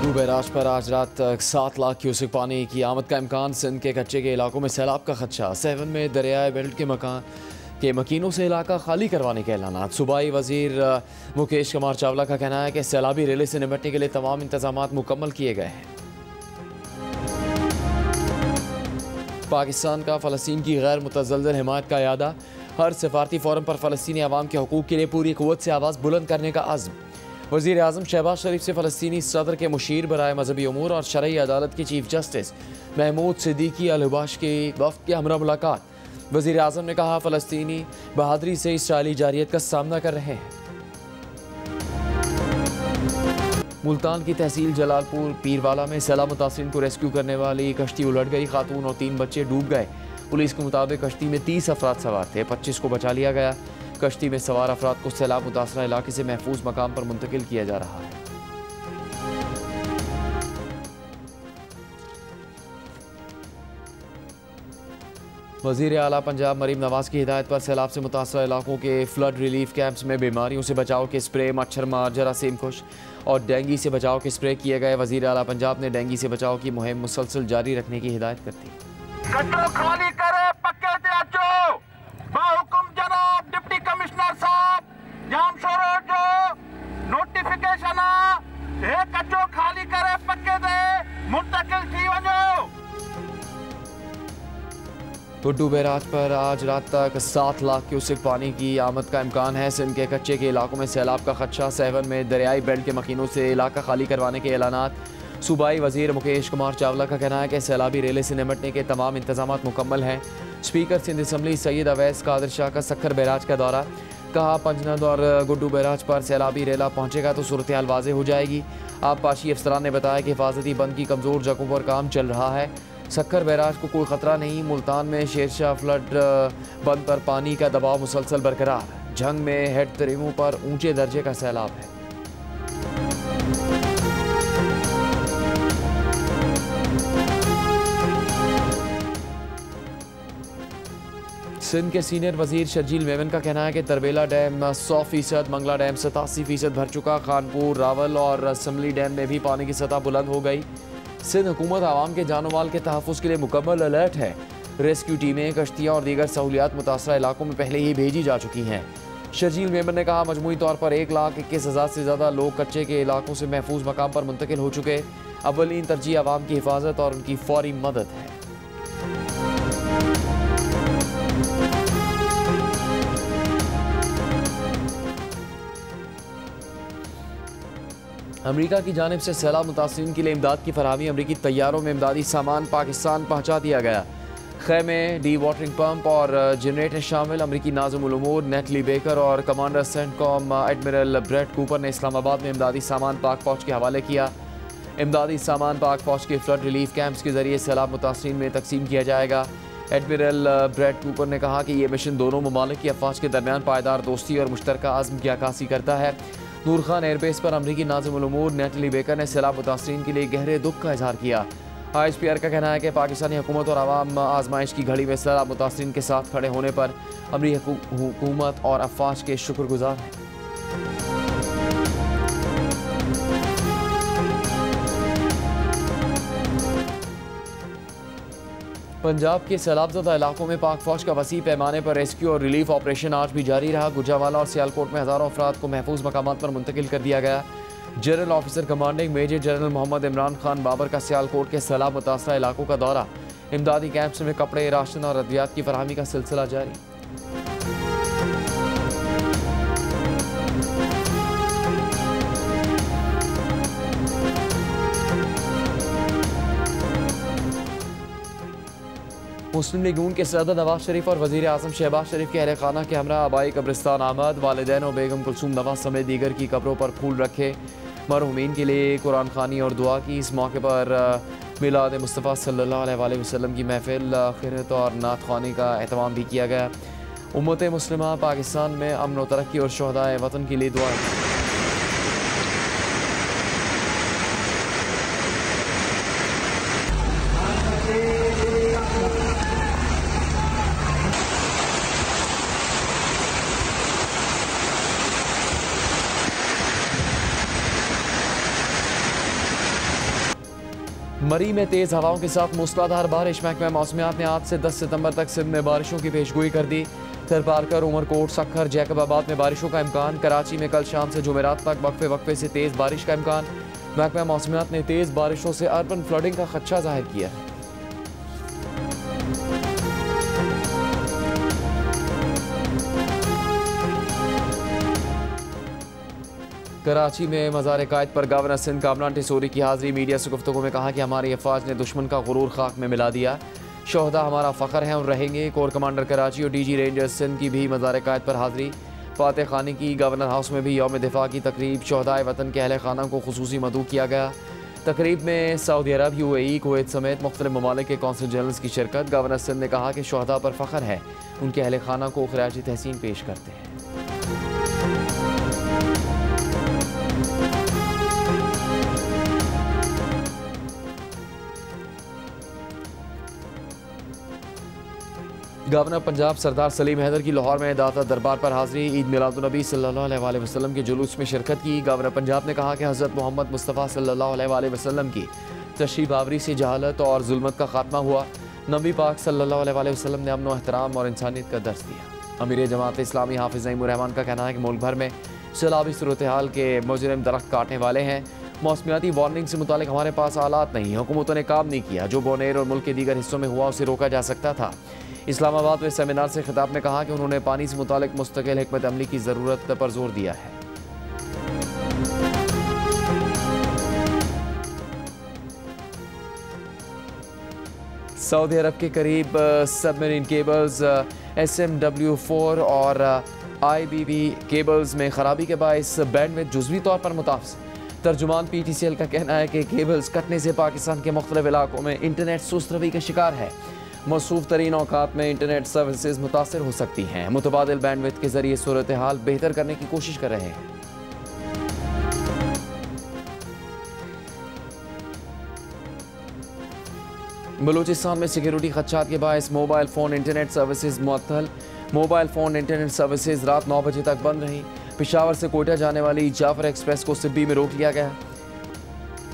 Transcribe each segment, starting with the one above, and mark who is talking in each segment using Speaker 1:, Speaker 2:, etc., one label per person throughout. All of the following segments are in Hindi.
Speaker 1: गुड्डू बैराज पर आज रात तक 7 लाख क्यूसेक पानी की आमद का इम्कान। सिंध के कच्चे के इलाकों में सैलाब का खदशा। 7 में दरियाए बेल्ट के मकीनों से इलाका खाली करवाने के ऐलान। सूबाई वजीर मुकेश कुमार चावला का कहना है कि सैलाबी रेले से निपटने के लिए तमाम इंतजाम मुकम्मल किए गए हैं। पाकिस्तान का फ़लस्तीन की गैर मुतज़ल्ज़ल हिमायत का यादा। हर सफारती फ़ोरम पर फ़लस्तीनी अवाम के हकूक़ के लिए पूरी क़ुव्वत से आवाज़ बुलंद करने का अज़्म। वज़ीर आज़म शहबाज शरीफ से फ़लस्तीनी सदर के मुशीर बराए मजहबी उमूर और शरई अदालत के चीफ जस्टिस महमूद सिद्दीकी अल हुबाश के वफ़द के हमरा मुलाकात। वज़ीर आज़म ने कहा फ़लस्तीनी बहादुरी से इसराइली जारियत का सामना कर रहे हैं। मुल्तान की तहसील जलालपुर पीरवाला में सैलाब मुतासिरीन को रेस्क्यू करने वाली कश्ती उलट गई। खातून और 3 बच्चे डूब गए। पुलिस के मुताबिक कश्ती में 30 अफराद सवार थे। 25 को बचा लिया गया। कश्ती में सवार अफराद को सैलाब मुतासरा इलाके से महफूज मकाम पर मुंतकिल किया जा रहा है। वज़ीर आला पंजाब मरीम नवाज की हिदायत पर सैलाब से मुतासरा इलाकों के फ्लड रिलीफ कैंप्स में बीमारियों से बचाव के स्प्रे, मच्छर मार, जरासीम कुश और डेंगू से बचाव के स्प्रे किए गए। वज़ीर आला पंजाब ने डेंगू से बचाव की मुहिम मुसलसल जारी रखने की हिदायत कर दी।
Speaker 2: खाली करे पक्के हुकुम जनाब डिप्टी कमिश्नर साहब जाम शोरो जो नोटिफिकेशन कचो खाली करे पक्के दे मुंतकिल थी वञो।
Speaker 1: गुड्डू बैराज पर आज रात तक 7 लाख क्यूसेक पानी की आमद का इम्कान है। सिंध के कच्चे के इलाकों में सैलाब का खदशा। 7 में दरियाई बेल्ट के मकीनों से इलाका खाली करवाने के ऐलानात। सूबाई वजीर मुकेश कुमार चावला का कहना है कि सैलाबी रेले से निपटने के तमाम इंतजाम मुकम्मल हैं। स्पीकर सिंध असम्बली सैयद अवैस कादिर शाह का सक्खर बैराज का दौरा। कहा पंजनद और गुड्डू बैराज पर सैलाबी रेला पहुँचेगा तो सूरत हाल वाज़ेह हो जाएगी। आबपाशी अफसरान ने बताया कि हिफाजती बंद की कमज़ोर जगहों पर काम चल रहा है। सक्खर बैराज को कोई ख़तरा नहीं। मुल्तान में शेरशाह फ्लड बंद पर पानी का दबाव मुसलसल बरकरार। झंग में हेड तरीमों पर ऊंचे दर्जे का सैलाब है। सिंध के सीनियर वजीर शर्जील मेमन का कहना है कि तरबेला डैम 100%, मंगला डैम 87% भर चुका। खानपुर, रावल और असम्बली डैम में भी पानी की सतह बुलंद हो गई। सिंध हुकूमत आवाम के जानो माल के तहफ़्फ़ुज़ के लिए मुकम्मल अलर्ट है। रेस्क्यू टीमें, कश्तियाँ और दीगर सहूलियात मुतासरा इलाकों में पहले ही भेजी जा चुकी हैं। शर्जील मेमन ने कहा मजमूई तौर पर 1,21,000 से ज़्यादा लोग कच्चे के इलाकों से महफूज मकाम पर मुंतकिल हो चुके। अव्वलीन तरजीह आवाम की हिफाजत और उनकी फौरी मदद है। अमरीका की जानिब से सैलाब मुतासिरीन के लिए इमदाद की फरहमी। अमरीकी तैयारों में इमदादी सामान पाकिस्तान पहुँचा दिया गया। खैमे, डी वाटरिंग पंप और जनरेटर शामिल। अमरीकी नाज़िमुल उमूर नेटली बेकर और commander CENTCOM admiral Brett Cooper ने इस्लामाबाद में इमदादी सामान पाक फ़ौज के हवाले किया। इमदादी सामान पाक फ़ौज के फ्लड रिलीफ कैंप्स के जरिए सैलाब मुतासिरीन में तकसीम किया जाएगा। एडमिरल ब्रेट कूपर ने कहा कि यह मिशन दोनों ममालिक की अफवाज के दरमियान पायदार दोस्ती और मुश्तरका अज़्म की अक्कासी करता है। नूर खान एयरबेस पर अमरीकी नाज़िमुल उमूर नेटली बेकर ने सैलाब मुतासिरीन के लिए गहरे दुख का इजहार किया। ISPR का कहना है कि पाकिस्तानी हुकूमत और आवाम आजमाइश की घड़ी में सैलाब मुतासिरीन के साथ खड़े होने पर अमरीकी हुकूमत और अफवाज के शुक्रगुजार हैं। पंजाब के सैलाबज़दा इलाकों में पाक फ़ौज का वसी पैमाने पर रेस्क्यू और रिलीफ ऑपरेशन आज भी जारी रहा। गुजरावाला और सियालकोट में हज़ारों अफराद को महफूज मकामात पर मुंतकिल कर दिया गया। General officer commanding major general Mohammad Imran Khan Babar का सियालकोट के सैलाब मुतासरा इलाकों का दौरा। इमदादी कैंप्स में कपड़े, राशन और अद्वियात की फरहमी का सिलसिला जारी। मुस्लिम लीग नून के सदर नवाज शरीफ और वज़ीर आज़म शहबाज शरीफ के अहल खाना के हमरा आबाई कब्रिस्तान आमद। वालिदैन और बेगम कुलसूम नवाज समेत दीगर की कब्रों पर फूल रखे। मरहूमीन के लिए कुरान खानी और दुआ की। इस मौके पर मिलाद मुस्तफ़ा सल्लल्लाहु अलैहि वसल्लम की महफिल, खिरत और नात ख़्वानी का एहतमाम भी किया गया। उम्मत मुस्लिमा पाकिस्तान में अमन व तरक्की और शहदाए वतन के लिए दुआ। मरी में तेज़ हवाओं के साथ मूसलाधार बारिश। महकमा मौसमियात ने आज से 10 सितंबर तक सिंध में बारिशों की पेशगोई कर दी। थरपारकर, उमरकोट, सक्खर, जैकबाबाद में बारिशों का इम्कान। कराची में कल शाम से जुमेरात तक वक्फे वक्फे से तेज़ बारिश का इम्कान। महकमा मौसमियात ने तेज़ बारिशों से अर्बन फ्लडिंग का खदशा जाहिर किया है। कराची में मज़ार कायद पर गवर्नर सिंध कामरान टिसोरी की हाज़िरी। मीडिया से गुफ्तगू में कहा कि हमारी अफवाज ने दुश्मन का गुरूर खाक में मिला दिया। शोहदा हमारा फ़ख्र है और रहेंगे। कोर कमांडर कराची और DG रेंजर्स सिंध की भी मज़ार कायद पर हाज़िरी। फातह खानी की गवर्नर हाउस में भी यौम दिफा की तकरीब। शोहदाए वतन के अहले खाना को खुसूसी मदऊ किया गया। तकरीब में सऊदी अरब, UAE, कुवैत समेत मुख्तलिफ ममालिक के कौंसल जनरल्स की शिरकत। गवर्नर सिंध ने कहा कि शोहदा पर फ़ख्र है, उनके अहले खाना को खराज तहसीन पेश करते हैं। गवर्नर पंजाब सरदार सलीम हैदर की लाहौर में दाता दरबार पर हाज़िरी। ईद मिलादुन्नबी सल्लल्लाहु अलैहि वसल्लम के जुलूस में शिरकत की। गवर्नर पंजाब ने कहा कि हज़रत मोहम्मद मुस्तफ़ा सल्लल्लाहु अलैहि वसल्लम की तशरीफ़ आवरी से जहालत और जुल्मत का खात्मा हुआ। नबी पाक सल्लल्लाहु अलैहि वसल्लम ने अमन व एहतराम और इंसानियत का दर्स दिया। अमीर जमात इस्लामी हाफिज़ नईमुर रहमान का कहना है कि मुल्क भर में सैलाबी सूरत हाल के मुजरिम दरख्त काटने वाले हैं। मौसमियाती वार्निंग से मुतालिक हमारे पास आलात नहीं, हुकूमतों ने काम नहीं किया। जो बोनेर और मुल्क के दीगर हिस्सों में हुआ उसे रोका जा सकता था। इस्लामाबाद में सेमिनार से खिताब में कहा कि उन्होंने पानी से मुतालिक मुस्तकिल हिकमत अमली की ज़रूरत पर जोर दिया है। सऊदी अरब के करीब सबमरीन केबल्स SMW4 और IBB केबल्स में खराबी के बायस बैंडविड्थ जुज़वी तौर पर मुताफ़िज़। तर्जुमान PTCL का कहना है कि केबल्स कटने से पाकिस्तान के मुख्तलिफ इलाकों में इंटरनेट सुस्त रवि का शिकार है। मौसूफ तरीन औकात में इंटरनेट सर्विसेज मुतासर हो सकती हैं। मुतबादिल बैंडविड्थ के जरिए सूरत हाल बेहतर करने की कोशिश कर रहे हैं। बलूचिस्तान में सिक्योरिटी खदशात के बायस मोबाइल फ़ोन इंटरनेट सर्विसेज मुअत्तल। मोबाइल फ़ोन इंटरनेट सर्विसेज रात 9 बजे तक बंद रही। पेशावर से कोयटा जाने वाली जाफर एक्सप्रेस को सिब्बी में रोक लिया गया।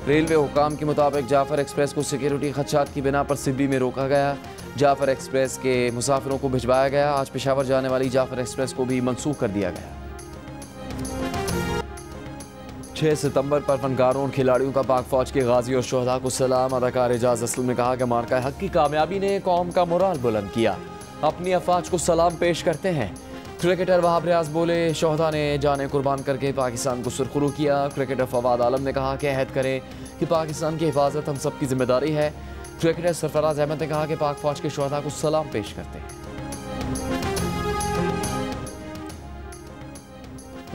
Speaker 1: रेलवे हुकाम के मुताबिक जाफर एक्सप्रेस को सिक्योरिटी खदशात की बिना पर सिब्बी में रोका गया। जाफर एक्सप्रेस के मुसाफिरों को भिजवाया गया। आज पेशावर जाने वाली जाफर एक्सप्रेस को भी मनसूख कर दिया गया। 6 सितंबर पर फनकारों और खिलाड़ियों का पाक फौज के गाजी और शोहदा को सलाम। अदाकार एजाज असलम ने कहा कि मार्का हक की कामयाबी ने कौम का मोराल बुलंद किया। अपनी अफवाज को सलाम पेश करते हैं। क्रिकेटर वहाब रियाज बोले, शोहदा ने जाने कुर्बान करके पाकिस्तान को सुरखरू किया। क्रिकेटर फवाद आलम ने कहा कि अहद करें कि पाकिस्तान की हिफाजत हम सबकी जिम्मेदारी है। क्रिकेटर सरफराज अहमद ने कहा कि पाक फौज के शोहदा को सलाम पेश करते हैं।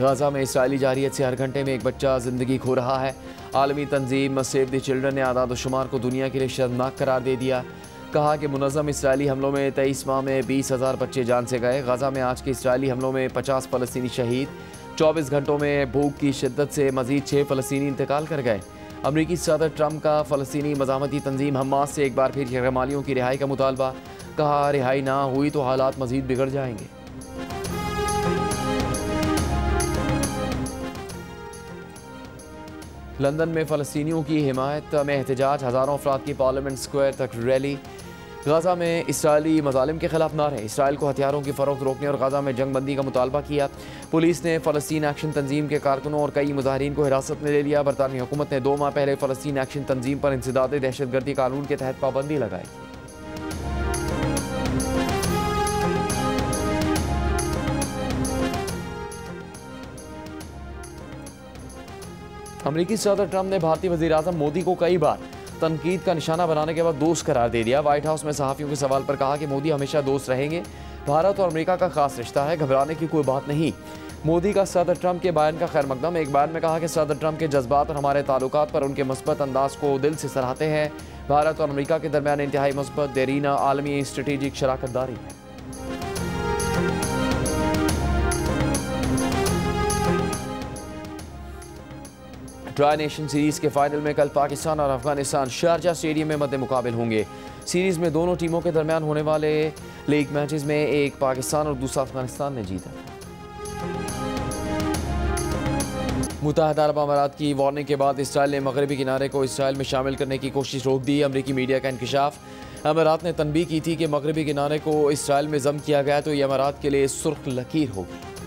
Speaker 1: गाजा में इसराइली जारियत से हर घंटे में एक बच्चा जिंदगी खो रहा है। आलमी तंजीम सेव द चिल्ड्रन ने आदाद शुमार को दुनिया के लिए शर्मनाक करार दे दिया। कहा कि मुनज़्ज़म इसराइली हमलों में 23 माह में 20,000 बच्चे जान से गए। गाजा में आज के इसराइली हमलों में 50 फ़लस्तीनी शहीद। 24 घंटों में भूख की शिद्दत से मज़ीद 6 फ़लस्तीनी इंतकाल कर गए। अमरीकी सदर ट्रंप का फ़लस्तीनी मज़ामती तंजीम हमास से एक बार फिर यरगमालियों की रिहाई का मुतालबा। कहा, रिहाई ना हुई तो हालात मज़ीद बिगड़ जाएंगे। लंदन में फ़लस्तीनियों की हिमायत में एहतजाज। हज़ारों अफराद की पार्लियामेंट स्क्वायर तक रैली। गाजा में इसराइली मज़ालिम के खिलाफ नारे। इसराइल को हथियारों की फ़रोख्त रोकने और गाजा में जंग बंदी का मुतालबा किया। पुलिस ने फ़लस्तीन एक्शन तंजीम के कारकुनों और कई मुजाहिरीन को हिरासत में ले लिया। बरतानी हुकूमत ने 2 माह पहले फ़लस्तीन एक्शन तंजीम पर इंसदाद दहशतगर्दी कानून के तहत पाबंदी लगाई। अमरीकी सदर ट्रंप ने भारतीय वज़ीर आज़म मोदी को कई बार तनकीद का निशाना बनाने के बाद दोस्त करार दे दिया। व्हाइट हाउस में सहाफ़ियों के सवाल पर कहा कि मोदी हमेशा दोस्त रहेंगे। भारत और अमेरिका का खास रिश्ता है, घबराने की कोई बात नहीं। मोदी का सदर ट्रंप के बयान का खैर मकदम। एक बयान में कहा कि सदर ट्रंप के जज्बात और हमारे ताल्लुकात पर उनके मुस्बत अंदाज को दिल से सराहते हैं। भारत और अमेरिका के दरमियान इंतहाई मुस्बत देरीना आलमी स्ट्रेटेजिक शराकत दारी है। ट्राई नेशन सीरीज़ के फाइनल में कल पाकिस्तान और अफगानिस्तान शारजा स्टेडियम में मद्दे मुकाबिल होंगे। सीरीज़ में दोनों टीमों के दरमियान होने वाले लीग मैचेस में एक पाकिस्तान और दूसरा अफगानिस्तान ने जीता। मुत्तहदा अरब अमारात की वार्निंग के बाद इसराइल ने मगरबी किनारे को इसराइल में शामिल करने की कोशिश रोक दी। अमरीकी मीडिया का इंकशाफ। अमारात ने तनबीह की थी कि मगरबी किनारे को इसराइल में जम किया गया तो ये अमारात के लिए सुर्ख लकीर होगी।